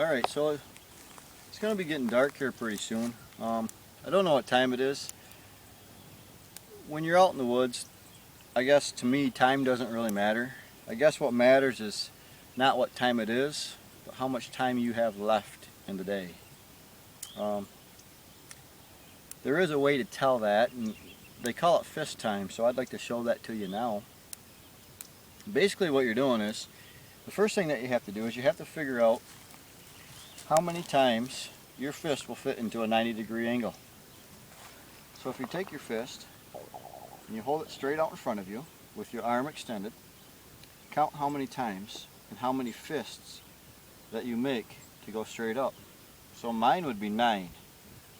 Alright, so it's going to be getting dark here pretty soon. I don't know what time it is. When you're out in the woods, I guess to me time doesn't really matter. I guess what matters is not what time it is, but how much time you have left in the day. There is a way to tell that, and they call it fist time, so I'd like to show that to you now. Basically what you're doing is, the first thing that you have to do is you have to figure out how many times your fist will fit into a 90-degree angle. So if you take your fist and you hold it straight out in front of you with your arm extended, count how many times and how many fists that you make to go straight up. So mine would be 9.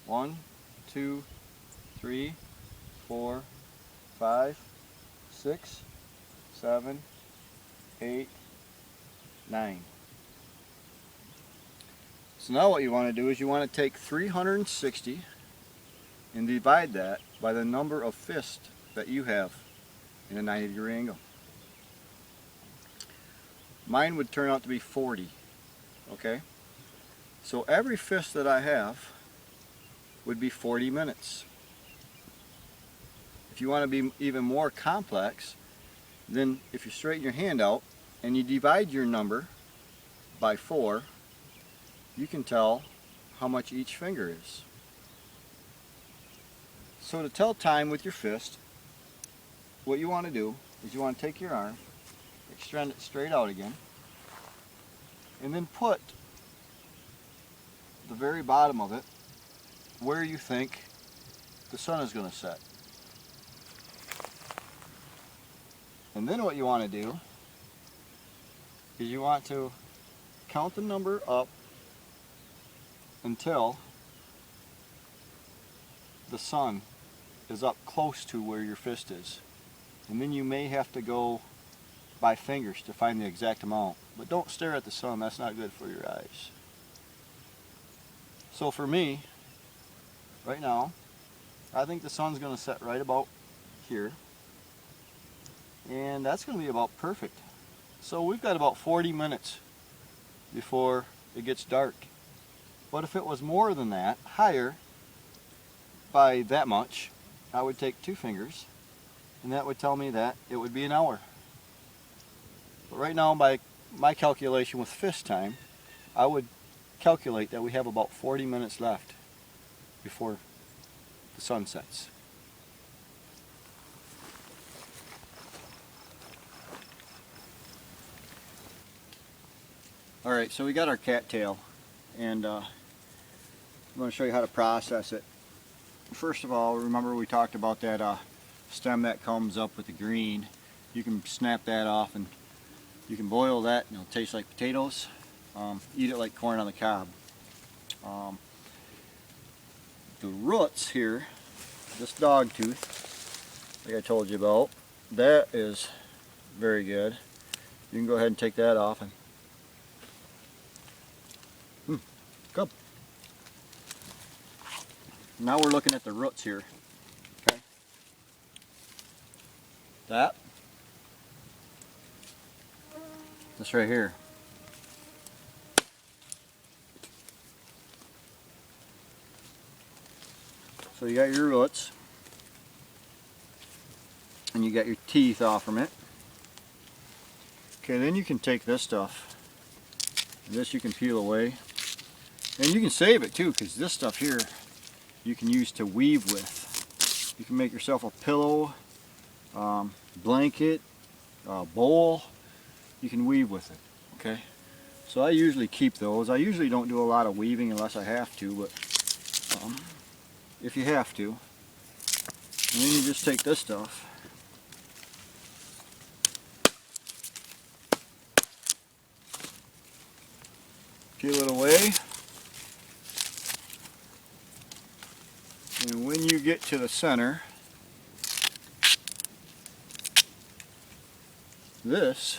1, 2, 3, 4, 5, 6, 7, 8, 9. So now what you want to do is you want to take 360 and divide that by the number of fists that you have in a 90-degree angle. Mine would turn out to be 40. Okay? So every fist that I have would be 40 minutes. If you want to be even more complex, then if you straighten your hand out and you divide your number by 4, you can tell how much each finger is. So to tell time with your fist, what you want to do is you want to take your arm, extend it straight out again, and then put the very bottom of it where you think the sun is going to set. And then what you want to do is you want to count the number up until the sun is up close to where your fist is. And then you may have to go by fingers to find the exact amount. But don't stare at the sun, that's not good for your eyes. So for me, right now, I think the sun's going to set right about here. And that's going to be about perfect. So we've got about 40 minutes before it gets dark. But if it was more than that, higher by that much, I would take 2 fingers, and that would tell me that it would be an hour. But right now, by my calculation with fist time, I would calculate that we have about 40 minutes left before the sun sets. Alright, so we got our cattail, and I'm going to show you how to process it. First of all, remember we talked about that stem that comes up with the green. You can snap that off and you can boil that and it'll taste like potatoes. Eat it like corn on the cob. The roots here, this dog tooth, like I told you about, that is very good. You can go ahead and take that off and good. Now we're looking at the roots here. Okay. This right here. So you got your roots, and you got your teeth off from it. Okay, then you can take this stuff, and this you can peel away, and you can save it too, because this stuff here you can use to weave with. You can make yourself a pillow, blanket, bowl. You can weave with it. Okay, so I usually keep those. I usually don't do a lot of weaving unless I have to, but if you have to, and then you just take this stuff peel it away, and when you get to the center, this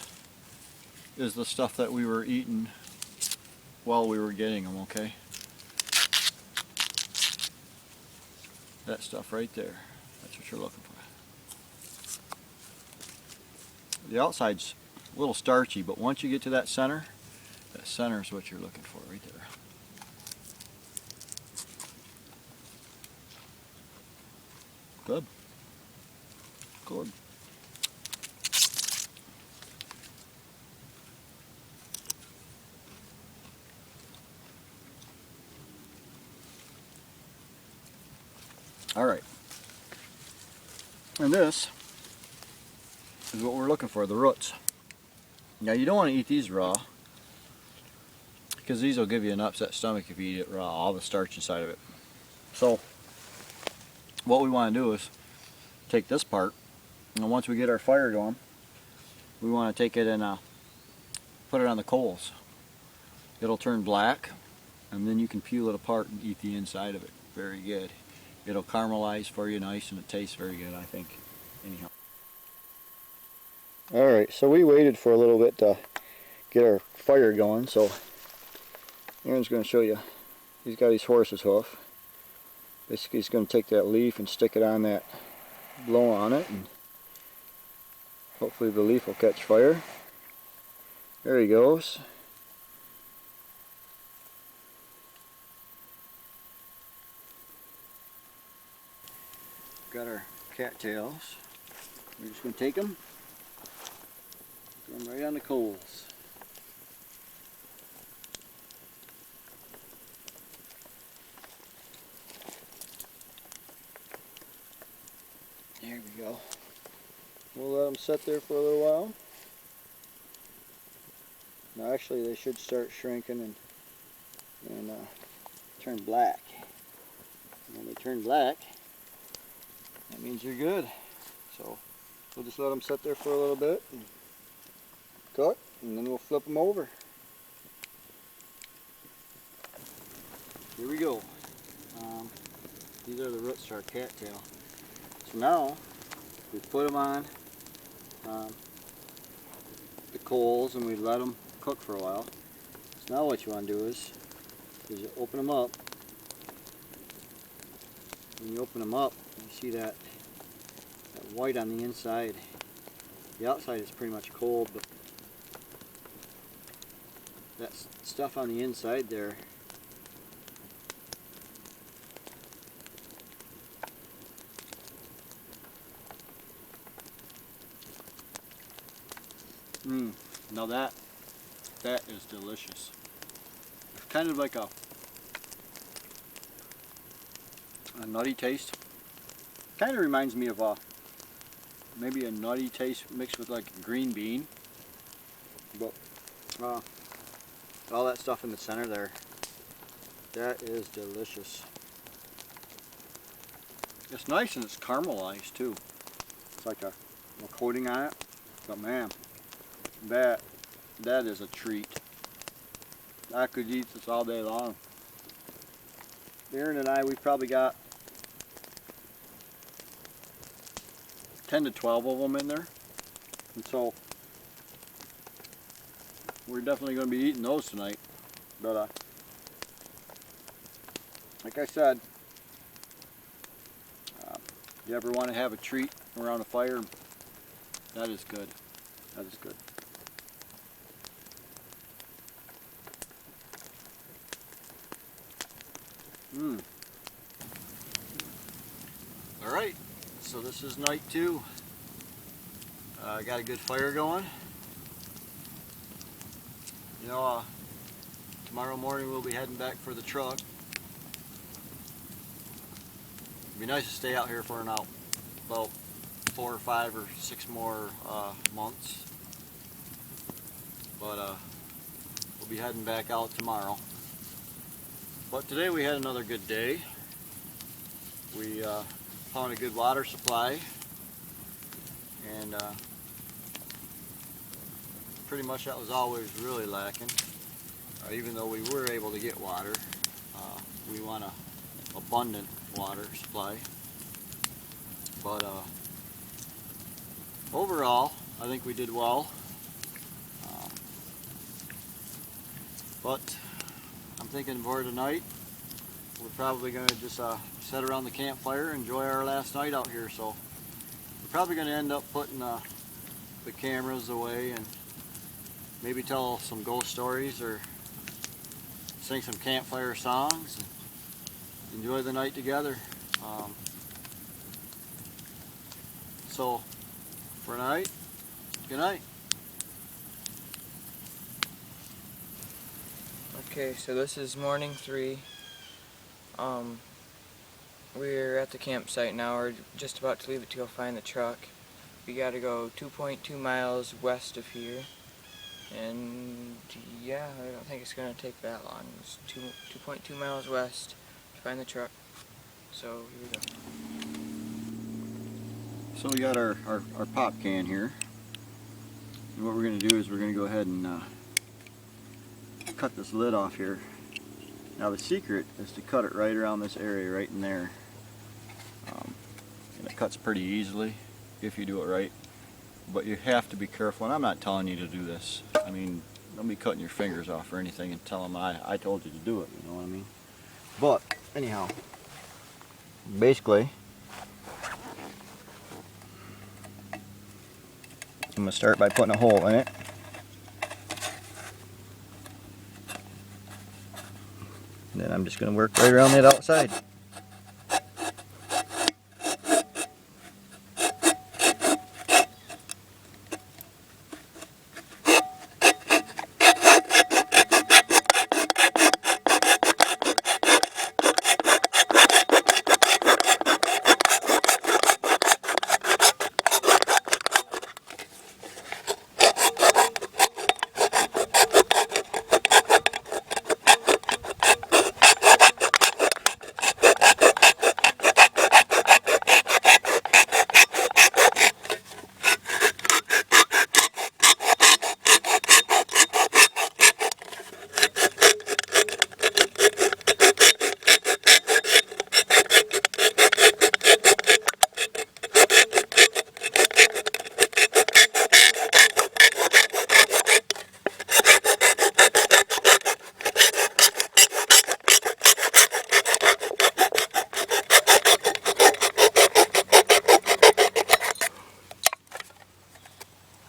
is the stuff that we were eating while we were getting them, okay? That stuff right there, that's what you're looking for. The outside's a little starchy, but once you get to that center, That center is what you're looking for right there. Good. Good. All right. And this is what we're looking for, the roots. Now you don't want to eat these raw, because these will give you an upset stomach if you eat it raw, all the starch inside of it. So what we want to do is take this part, and once we get our fire going, we want to take it and put it on the coals. It'll turn black, and then you can peel it apart and eat the inside of it. Very good. It'll caramelize for you nice, and it tastes very good, I think. Anyhow. Alright, so we waited for a little bit to get our fire going, so Aaron's going to show you. He's got his horse's hoof. Basically he's going to take that leaf and stick it on that, blow on it, and hopefully the leaf will catch fire. There he goes. Got our cattails. We're just going to take them, throw them right on the coals. There we go. We'll let them sit there for a little while. Now actually they should start shrinking and turn black. And when they turn black, that means you're good. So we'll just let them sit there for a little bit and cook, and then we'll flip them over. Here we go. These are the roots to our cattail. So now we put them on the coals and we let them cook for a while. So now what you want to do is you open them up. When you open them up, you see that white on the inside. The outside is pretty much cold, but that stuff on the inside there, now that is delicious. It's kind of like a nutty taste. Kind of reminds me of maybe a nutty taste mixed with like a green bean. But all that stuff in the center there, that is delicious. It's nice and it's caramelized too. It's like a coating on it. But man, that is a treat. I could eat this all day long. Aaron and I, we've probably got 10 to 12 of them in there. And so we're definitely going to be eating those tonight. But like I said, you ever want to have a treat around a fire, that is good. That is good. Alright, so this is night 2. I got a good fire going. You know, tomorrow morning we'll be heading back for the truck. It'd be nice to stay out here for about 4 or 5 or 6 more months. But we'll be heading back out tomorrow. But today we had another good day. We found a good water supply, and pretty much that was always really lacking. Even though we were able to get water, we want an abundant water supply. But overall, I think we did well. But I'm thinking for tonight, we're probably going to just sit around the campfire, enjoy our last night out here. So we're probably going to end up putting the cameras away and maybe tell some ghost stories or sing some campfire songs, and enjoy the night together. So for tonight, good night. Okay, so this is morning 3. We're at the campsite now. We're just about to leave it to go find the truck. We gotta go 2.2 miles west of here. And yeah, I don't think it's gonna take that long. It's 2.2 miles west to find the truck. So here we go. So we got our pop can here. And what we're going to do is we're going to go ahead and cut this lid off here. Now the secret is to cut it right around this area, right in there. And it cuts pretty easily if you do it right. But you have to be careful, and I'm not telling you to do this. I mean, don't be cutting your fingers off or anything and tell them I told you to do it, you know what I mean? But anyhow, basically, I'm going to start by putting a hole in it. And then I'm just going to work right around that outside.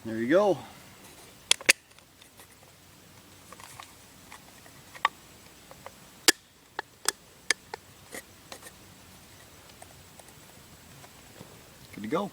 There you go. Good to go.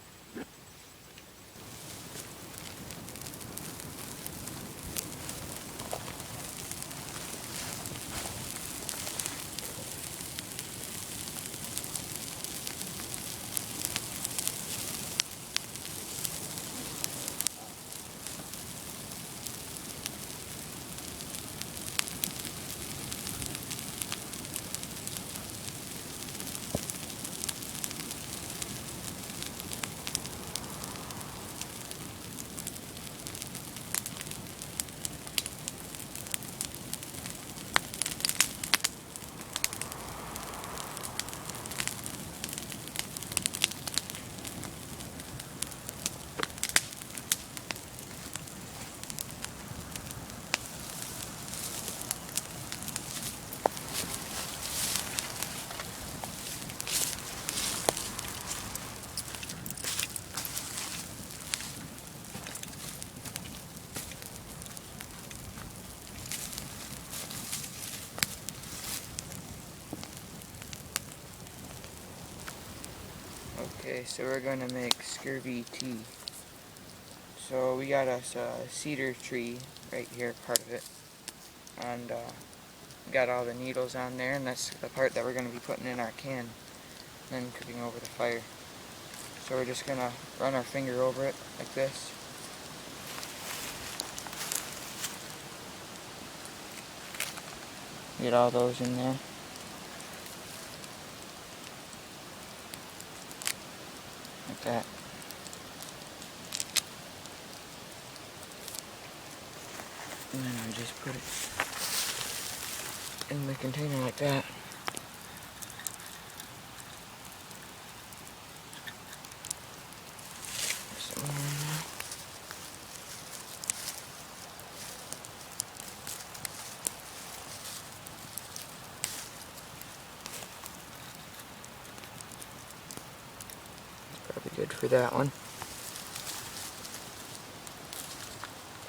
Okay, so we're going to make scurvy tea. So we got us a cedar tree right here, part of it. And got all the needles on there, and that's the part that we're going to be putting in our can. And then cooking over the fire. So we're just going to run our finger over it like this. Get all those in there. Like that. And then we just put it in the container like that. Some more in there. Probably good for that one.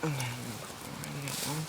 And then put more in that one.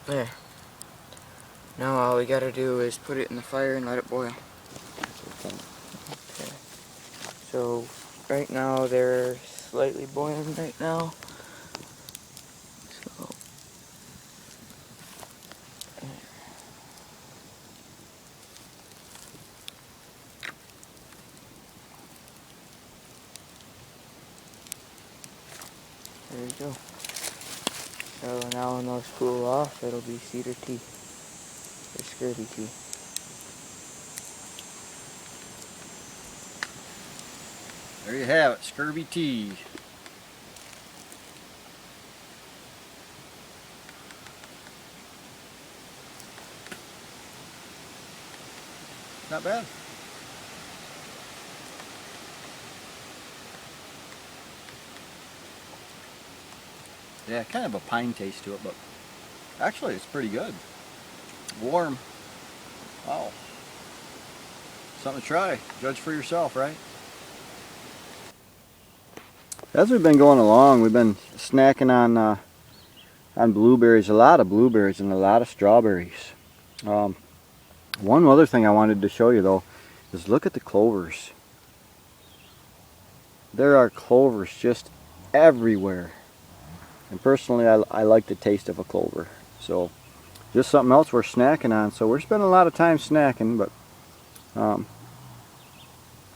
There. Now all we gotta do is put it in the fire and let it boil. Okay. So right now they're slightly boiling right now. So there we go. So now when those cool off, it'll be cedar tea, or scurvy tea. There you have it, scurvy tea. Not bad. Yeah, kind of a pine taste to it, but actually it's pretty good. Warm. Wow. Something to try. Judge for yourself, right? As we've been going along, we've been snacking on blueberries, a lot of blueberries and a lot of strawberries. One other thing I wanted to show you though is look at the clovers. There are clovers just everywhere. And personally, I like the taste of a clover. So, just something else we're snacking on. So we're spending a lot of time snacking, but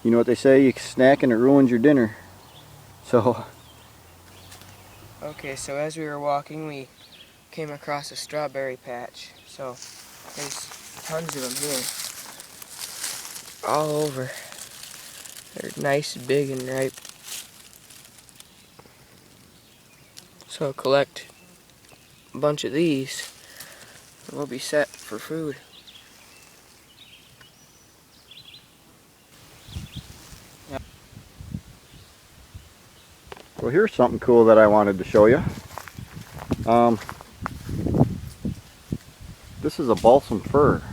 you know what they say, you snack and it ruins your dinner. So. Okay, so as we were walking, we came across a strawberry patch. So there's tons of them here, all over. They're nice, big, and ripe. So I'll collect a bunch of these, and we'll be set for food. Well, here's something cool that I wanted to show you. This is a balsam fir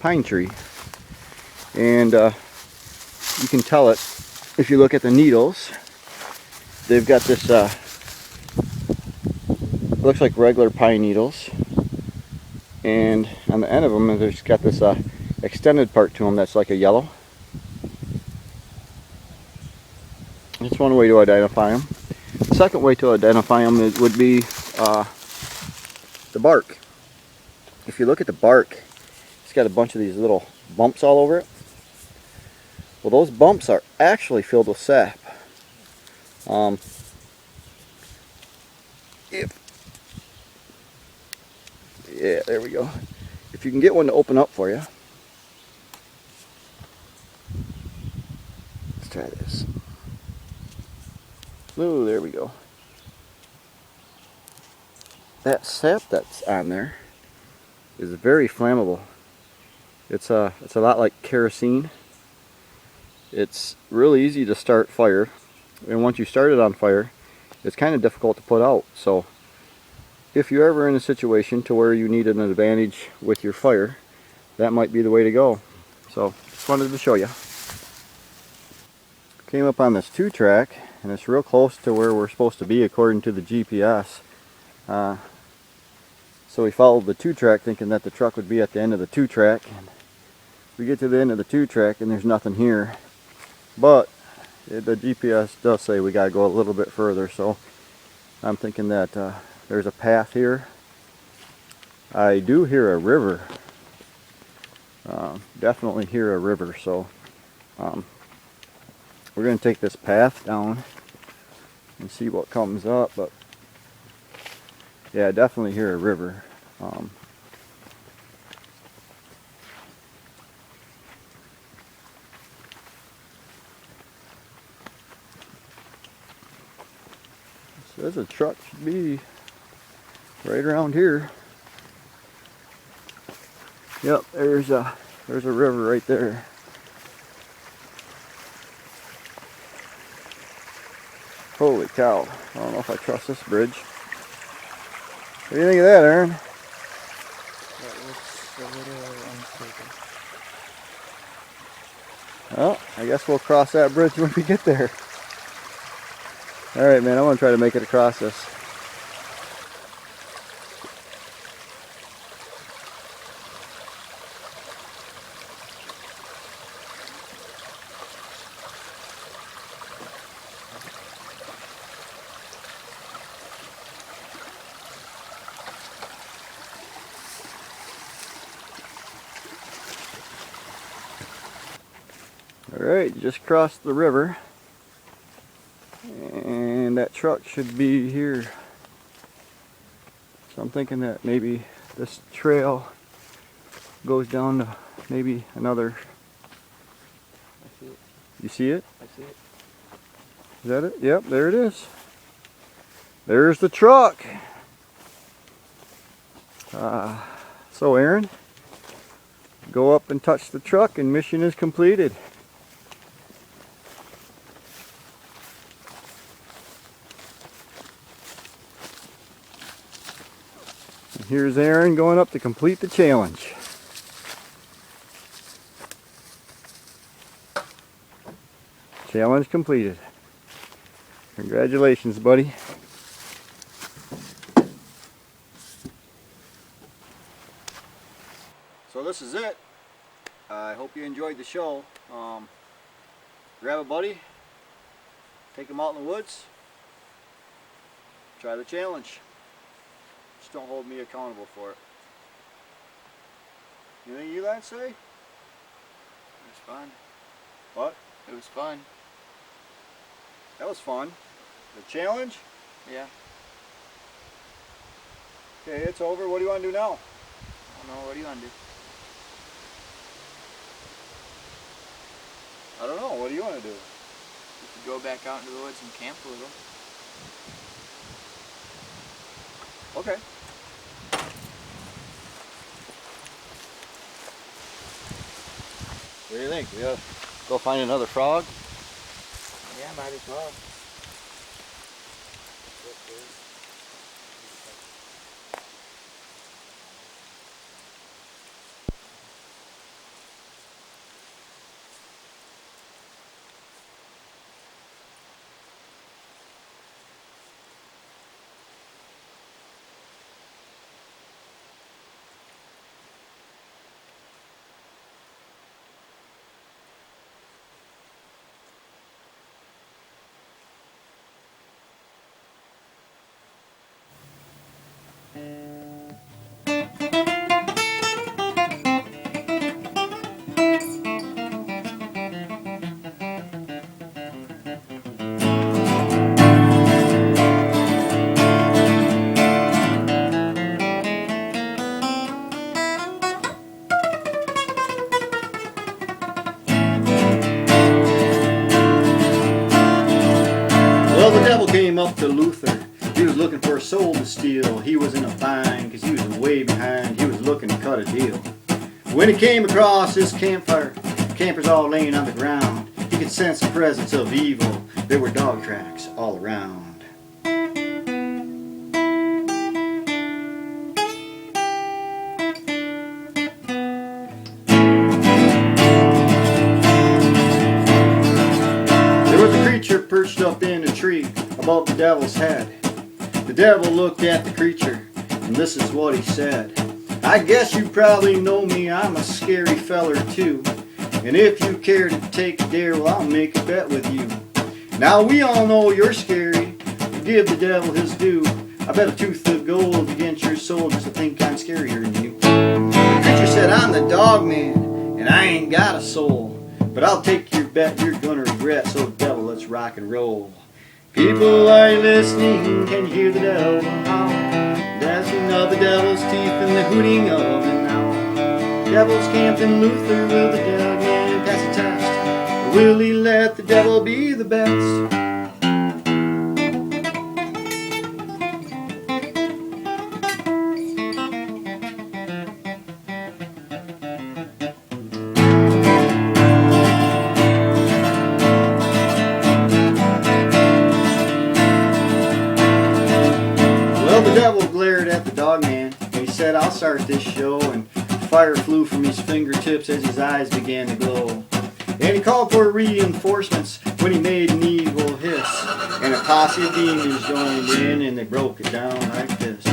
pine tree, and you can tell it if you look at the needles. They've got this looks like regular pine needles, and on the end of them there's got this extended part to them that's like a yellow. That's one way to identify them. The second way to identify them would be the bark. If you look at the bark, it's got a bunch of these little bumps all over it. Well, those bumps are actually filled with sap. Yeah, there we go. If you can get one to open up for you. Let's try this. Oh, there we go. That sap that's on there is very flammable. It's a lot like kerosene. It's really easy to start fire, and once you start it on fire, it's kind of difficult to put out. So if you're ever in a situation to where you need an advantage with your fire, that might be the way to go. So just wanted to show you. Came up on this 2-track, and it's real close to where we're supposed to be according to the GPS. So we followed the 2-track thinking that the truck would be at the end of the 2-track. And we get to the end of the 2-track and there's nothing here. But the GPS does say we gotta go a little bit further, so I'm thinking that there's a path here. I do hear a river. Definitely hear a river, so we're going to take this path down and see what comes up. But yeah, I definitely hear a river. So there's a truck, should be right around here. Yep, there's a river right there. Holy cow, I don't know if I trust this bridge. What do you think of that, Aaron? That looks a little unstable. Well, I guess we'll cross that bridge when we get there. Alright man, I'm going to try to make it across this. Alright, just crossed the river. And that truck should be here. So I'm thinking that maybe this trail goes down to maybe another. I see it. You see it? I see it. Is that it? Yep, there it is. There's the truck. So Aaron, go up and touch the truck and mission is completed. And here's Aaron going up to complete the challenge. Challenge completed. Congratulations, buddy. So this is it. I hope you enjoyed the show. Grab a buddy, take them out in the woods, try the challenge. Just don't hold me accountable for it. Anything you like to say? It was fun. What? It was fun. That was fun. The challenge? Yeah. Okay, it's over. What do you want to do now? I don't know. What do you want to do? I don't know. What do you want to do? We could go back out into the woods and camp a little. Okay. What do you think? We gotta go find another frog? Yeah, might as well. Well, the devil came up to Luther. He was looking for a soul to steal. He was in a bind because he was way behind. He was looking to cut a deal. When he came across his campfire, campers all laying on the ground, he could sense the presence of evil. There were dog tracks all around. There was a creature perched up in a tree above the devil's head. The devil looked at the creature, and this is what he said. I guess you probably know me, I'm a scary feller too. And if you care to take a dare, well, I'll make a bet with you. Now we all know you're scary, but give the devil his due. I bet a tooth of gold against your soul just to think I'm scarier than you. The creature said, I'm the dog man, and I ain't got a soul. But I'll take your bet you're gonna regret, so devil, let's rock and roll. People, are you listening? Can you hear the devil howl? Dancing of the devil's teeth and the hooting of an owl. Devil's camped in Luther, will the dog man pass the test? Or will he let the devil be the best? Well, the devil glared at the dog man, and he said, I'll start this show, and fire flew from his fingertips as his eyes began to glow. And he called for reinforcements when he made an evil hiss, and a posse of demons joined in, and they broke it down like this.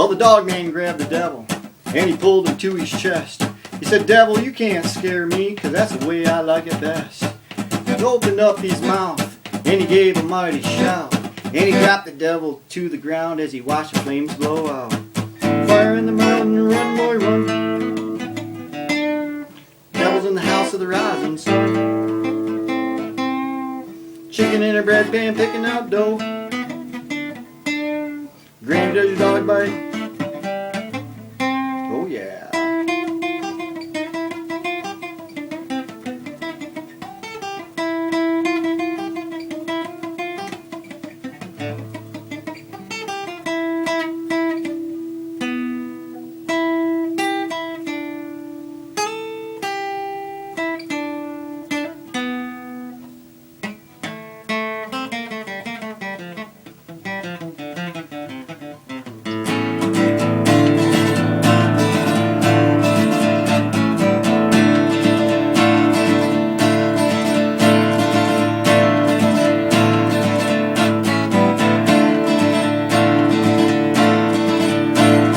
Well, the dog man grabbed the devil and he pulled him to his chest. He said, "Devil, you can't scare me, 'cause that's the way I like it best." He opened up his mouth and he gave a mighty shout, and he dropped the devil to the ground as he watched the flames blow out. Fire in the mountain, run boy run. Devil's in the house of the rising sun. Chicken in a bread pan picking out dough. Granny, does your dog bite? Oh yeah.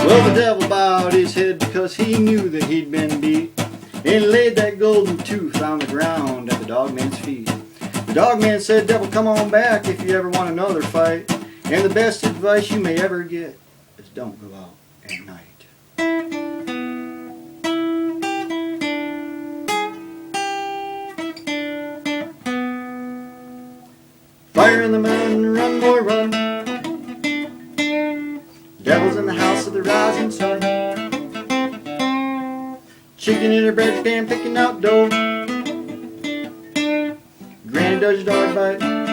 Well, the devil bowed his head because he knew that he'd been beat, and laid that golden tooth on the ground at the dogman's feet. The dogman said, "Devil, come on back if you ever want another fight, and the best advice you may ever get is don't go out at night." Fire in the mountain, run boy run. Devil's in the house of the rising sun. Chicken in a bread pan picking out dough. Granny, does your dog bite?